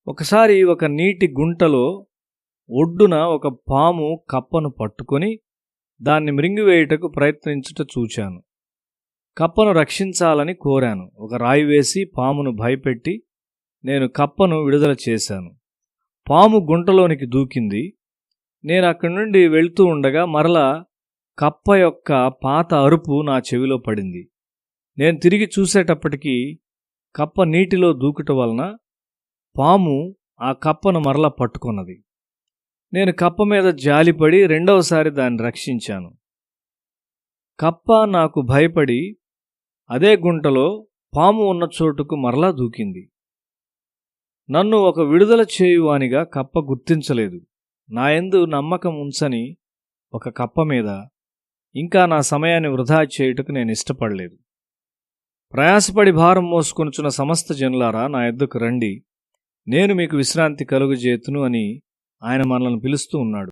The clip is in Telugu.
ఒకసారి ఒక నీటి గుంటలో ఒడ్డున ఒక పాము కప్పను పట్టుకొని దాన్ని మృంగివేయుటకు ప్రయత్నించుట చూచాను. కప్పను రక్షించాలని కోరాను. ఒక రాయి వేసి పామును భయపెట్టి నేను కప్పను విడుదల చేశాను. పాము గుంటలోనికి దూకింది. నేను అక్కడి నుండి వెళ్తూ ఉండగా మరలా కప్ప యొక్క పాత అరుపు నా చెవిలో పడింది. నేను తిరిగి చూసేటప్పటికీ కప్ప నీటిలో దూకుట వలన పాము ఆ కప్పను మరలా పట్టుకున్నది. నేను కప్ప మీద జాలిపడి రెండవసారి దాన్ని రక్షించాను. కప్ప నాకు భయపడి అదే గుంటలో పాము ఉన్న చోటుకు మరలా దూకింది. నన్ను ఒక విడుదల చేయువానిగా కప్ప గుర్తించలేదు. నాయందు నమ్మకం ఉంచని ఒక కప్ప మీద ఇంకా నా సమయాన్ని వృధా చేయుటకు నేను ఇష్టపడలేదు. ప్రయాసపడి భారం మోసుకొనుచున్న సమస్త జనులారా, నా యొద్దకు రండి, నేను మీకు విశ్రాంతి కలుగజేతును అని ఆయన మనల్ని పిలుస్తూ ఉన్నాడు.